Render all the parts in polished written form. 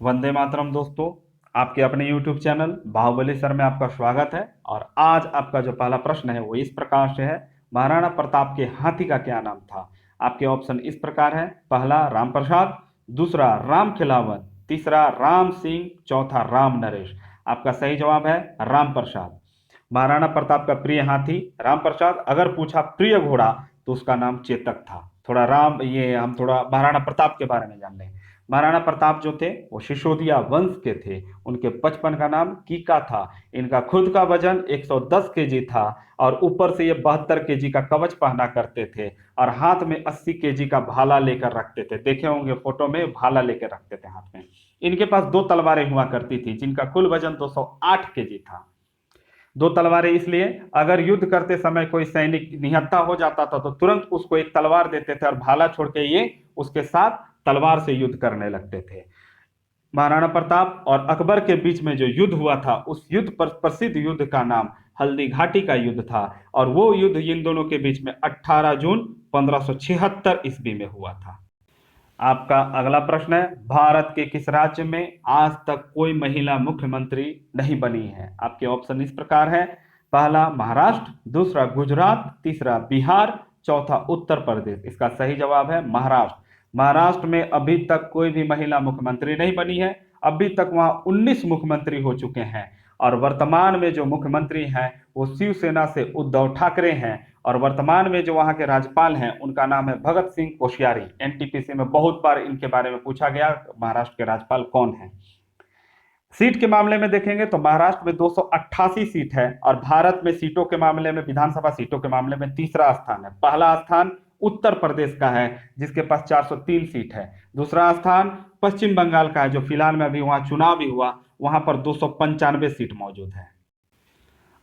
वंदे मातरम दोस्तों। आपके अपने YouTube चैनल बाहुबली सर में आपका स्वागत है। और आज आपका जो पहला प्रश्न है वो इस प्रकार से है, महाराणा प्रताप के हाथी का क्या नाम था। आपके ऑप्शन इस प्रकार है, पहला राम प्रसाद, दूसरा राम खिलावन, तीसरा राम सिंह, चौथा राम नरेश। आपका सही जवाब है राम प्रसाद। महाराणा प्रताप का प्रिय हाथी राम प्रसाद। अगर पूछा प्रिय घोड़ा तो उसका नाम चेतक था। थोड़ा राम ये हम थोड़ा महाराणा प्रताप के बारे में जान लें। महाराणा प्रताप जो थे वो सिसोदिया वंश के थे। उनके बचपन का नाम कीका था। इनका खुद का वजन 110 केजी था और ऊपर से ये 72 केजी का कवच पहना करते थे और हाथ में 80 केजी का भाला लेकर रखते थे। देखे होंगे फोटो में, भाला लेकर रखते थे हाथ में। इनके पास दो तलवारें हुआ करती थी जिनका कुल वजन 208 केजी था। दो तलवारें इसलिए, अगर युद्ध करते समय कोई सैनिक निहत्था हो जाता था तो तुरंत उसको एक तलवार देते थे और भाला छोड़ के ये उसके साथ तलवार से युद्ध करने लगते थे। महाराणा प्रताप और अकबर के बीच में जो युद्ध हुआ था उस युद्ध पर प्रसिद्ध युद्ध का नाम हल्दी घाटी का युद्ध था। और वो युद्ध इन दोनों के बीच में 18 जून 1576 ईस्वी में हुआ था। आपका अगला प्रश्न है, भारत के किस राज्य में आज तक कोई महिला मुख्यमंत्री नहीं बनी है। आपके ऑप्शन इस प्रकार है, पहला महाराष्ट्र, दूसरा गुजरात, तीसरा बिहार, चौथा उत्तर प्रदेश। इसका सही जवाब है महाराष्ट्र। महाराष्ट्र में अभी तक कोई भी महिला मुख्यमंत्री नहीं बनी है। अभी तक वहां 19 मुख्यमंत्री हो चुके हैं और वर्तमान में जो मुख्यमंत्री हैं वो शिवसेना से उद्धव ठाकरे हैं। और वर्तमान में जो वहां के राज्यपाल हैं उनका नाम है भगत सिंह कोश्यारी। एनटीपीसी में बहुत बार इनके बारे में पूछा गया, महाराष्ट्र के राज्यपाल कौन है। सीट के मामले में देखेंगे तो महाराष्ट्र में 288 सीट है और भारत में सीटों के मामले में, विधानसभा सीटों के मामले में तीसरा स्थान है। पहला स्थान उत्तर प्रदेश का है जिसके पास 403 सीट है। दूसरा स्थान पश्चिम बंगाल का है जो फिलहाल में अभी वहां चुनाव भी हुआ, वहां पर 295 सीट मौजूद है।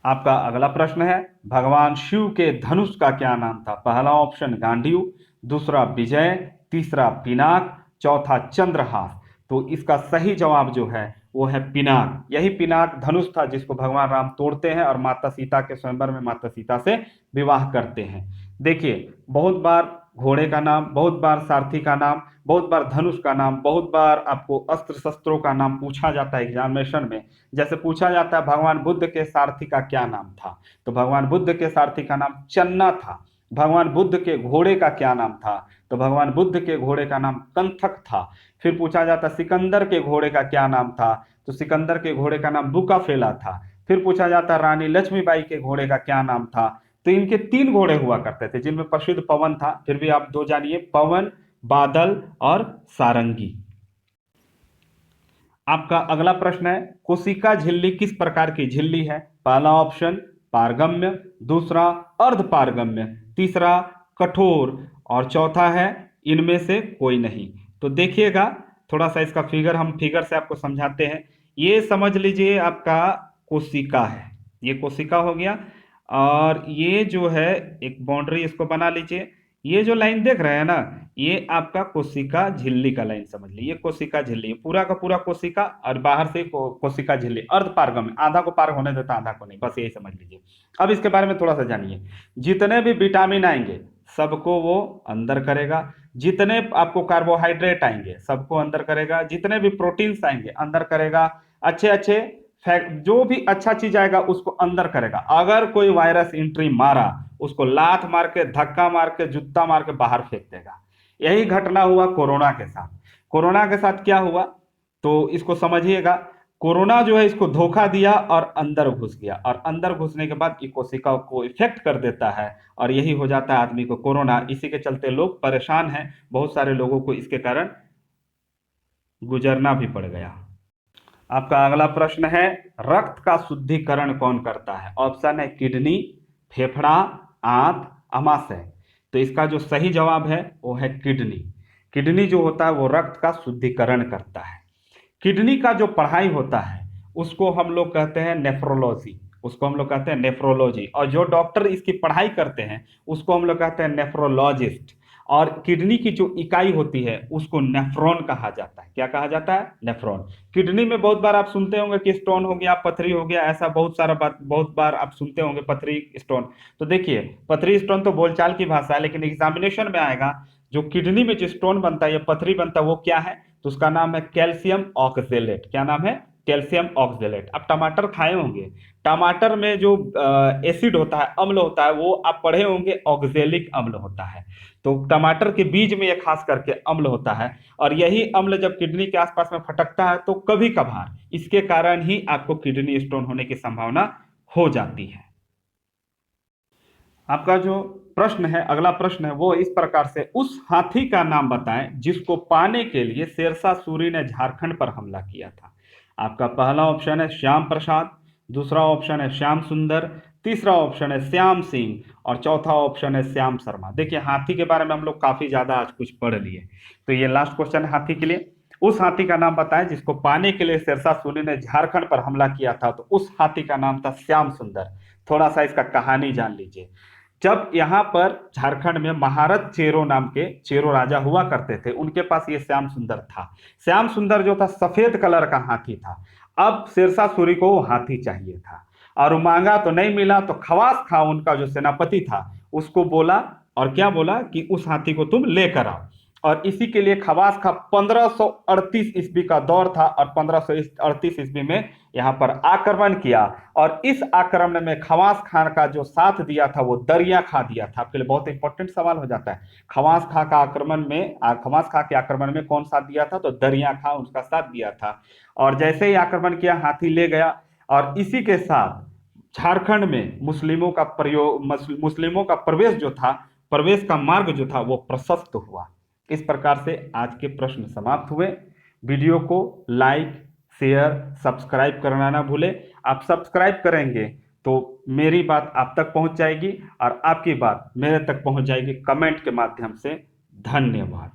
आपका अगला प्रश्न है, भगवान शिव के धनुष का क्या नाम था। पहला ऑप्शन गांडीव, दूसरा विजय, तीसरा पिनाक, चौथा चंद्रहास। तो इसका सही जवाब जो है वो है पिनाक। यही पिनाक धनुष था जिसको भगवान राम तोड़ते हैं और माता सीता के स्वयंवर में माता सीता से विवाह करते हैं। देखिए, बहुत बार घोड़े का नाम, बहुत बार सारथी का नाम, बहुत बार धनुष का नाम, बहुत बार आपको अस्त्र शस्त्रों का नाम पूछा जाता है एग्जामिनेशन में। जैसे पूछा जाता है भगवान बुद्ध के सारथी का क्या नाम था, तो भगवान बुद्ध के सारथी का नाम चन्ना था। भगवान बुद्ध के घोड़े का क्या नाम था, तो भगवान बुद्ध के घोड़े का नाम कंथक था। फिर पूछा जाता सिकंदर के घोड़े का क्या नाम था, तो सिकंदर के घोड़े का नाम बुकाफेला था। फिर पूछा जाता रानी लक्ष्मीबाई के घोड़े का क्या नाम था, तो इनके 3 घोड़े हुआ करते थे जिनमें प्रसिद्ध पवन था। फिर भी आप 2 जानिए, पवन, बादल और सारंगी। आपका अगला प्रश्न है, कोशिका झिल्ली किस प्रकार की झिल्ली है। पहला ऑप्शन पारगम्य, दूसरा अर्ध पारगम्य, तीसरा कठोर और चौथा है इनमें से कोई नहीं। तो देखिएगा, थोड़ा सा इसका फिगर हम फिगर से आपको समझाते हैं। ये समझ लीजिए आपका कोशिका है, ये कोशिका हो गया। और ये जो है एक बाउंड्री इसको बना लीजिए। ये जो लाइन देख रहे हैं ना, ये आपका कोशिका झिल्ली का लाइन समझ लीजिए। कोशिका झिल्ली पूरा का पूरा कोशिका और बाहर से कोशिका झिल्ली अर्ध पारगम्य, आधा को पार होने देता आधा को नहीं, बस यही समझ लीजिए। अब इसके बारे में थोड़ा सा जानिए। जितने भी विटामिन आएंगे सबको वो अंदर करेगा, जितने आपको कार्बोहाइड्रेट आएंगे सबको अंदर करेगा, जितने भी प्रोटीन्स आएंगे अंदर करेगा, अच्छे अच्छे जो भी अच्छा चीज आएगा उसको अंदर करेगा। अगर कोई वायरस एंट्री मारा उसको लात मार के, धक्का मार के, जूता मार के बाहर फेंक देगा। यही घटना हुआ कोरोना के साथ। कोरोना के साथ क्या हुआ तो इसको समझिएगा। कोरोना जो है इसको धोखा दिया और अंदर घुस गया, और अंदर घुसने के बाद ये कोशिका को इफेक्ट कर देता है और यही हो जाता है आदमी को कोरोना। इसी के चलते लोग परेशान हैं, बहुत सारे लोगों को इसके कारण गुजरना भी पड़ गया। आपका अगला प्रश्न है, रक्त का शुद्धिकरण कौन करता है। ऑप्शन है किडनी, फेफड़ा, आंत, अमाशय। तो इसका जो सही जवाब है वो है किडनी। किडनी जो होता है वो रक्त का शुद्धिकरण करता है। किडनी का जो पढ़ाई होता है उसको हम लोग कहते हैं नेफ्रोलॉजी, उसको हम लोग कहते हैं नेफ्रोलॉजी। और जो डॉक्टर इसकी पढ़ाई करते हैं उसको हम लोग कहते हैं नेफ्रोलॉजिस्ट। और किडनी की जो इकाई होती है उसको नेफ्रॉन कहा जाता है। क्या कहा जाता है? नेफ्रॉन। किडनी में बहुत बार आप सुनते होंगे कि स्टोन हो गया, पथरी हो गया, ऐसा बहुत सारा बात, बहुत बार आप सुनते होंगे पथरी, स्टोन। तो देखिए, पथरी स्टोन तो बोलचाल की भाषा है, लेकिन एग्जामिनेशन में आएगा जो किडनी में जो स्टोन बनता है या पथरी बनता है वो क्या है, तो उसका नाम है कैल्शियम ऑक्जेलेट। क्या नाम है? Calcium oxalate. आप टमाटर खाए होंगे, टमाटर में जो एसिड होता है, अम्ल होता है, वो आप पढ़े होंगे ऑक्जेलिक अम्ल होता है। तो टमाटर के बीज में ये खास करके अम्ल होता है, और यही अम्ल जब किडनी के आसपास में फटकता है तो कभी कभार इसके कारण ही आपको किडनी स्टोन होने की संभावना हो जाती है। आपका जो प्रश्न है, अगला प्रश्न है, वो इस प्रकार से, उस हाथी का नाम बताएं जिसको पाने के लिए शेरशाह सूरी ने झारखंड पर हमला किया था। आपका पहला ऑप्शन है श्याम प्रसाद, दूसरा ऑप्शन है श्याम सुंदर, तीसरा ऑप्शन है श्याम सिंह, और चौथा ऑप्शन है श्याम शर्मा। देखिए, हाथी के बारे में हम लोग काफी ज्यादा आज कुछ पढ़ लिए, तो ये लास्ट क्वेश्चन है हाथी के लिए। उस हाथी का नाम बताएं जिसको पाने के लिए शेरशाह सूरी ने झारखंड पर हमला किया था। तो उस हाथी का नाम था श्याम सुंदर। थोड़ा सा इसका कहानी जान लीजिए। जब यहाँ पर झारखंड में महारथ चेरो नाम के चेरो राजा हुआ करते थे, उनके पास ये श्याम सुंदर था। श्याम सुंदर जो था सफेद कलर का हाथी था। अब शेरशाह सूरी को वो हाथी चाहिए था, और वो मांगा तो नहीं मिला, तो खवास खां उनका जो सेनापति था उसको बोला, और क्या बोला कि उस हाथी को तुम लेकर आओ। और इसी के लिए खवास खां 1538 ईस्वी का दौर था, और 1538 ईस्वी में यहाँ पर आक्रमण किया। और इस आक्रमण में खवास खान का जो साथ दिया था वो दरिया खां दिया था। आपके लिए बहुत इंपॉर्टेंट सवाल हो जाता है, खवास खां का आक्रमण में, खवास खां के आक्रमण में कौन साथ दिया था? तो दरिया खां उसका साथ दिया था। और जैसे ही आक्रमण किया, हाथी ले गया, और इसी के साथ झारखंड में मुस्लिमों का प्रवेश जो था, प्रवेश का मार्ग जो था वो प्रशस्त हुआ। इस प्रकार से आज के प्रश्न समाप्त हुए। वीडियो को लाइक, शेयर, सब्सक्राइब करना ना भूले। आप सब्सक्राइब करेंगे तो मेरी बात आप तक पहुंच जाएगी, और आपकी बात मेरे तक पहुंच जाएगी कमेंट के माध्यम से। धन्यवाद।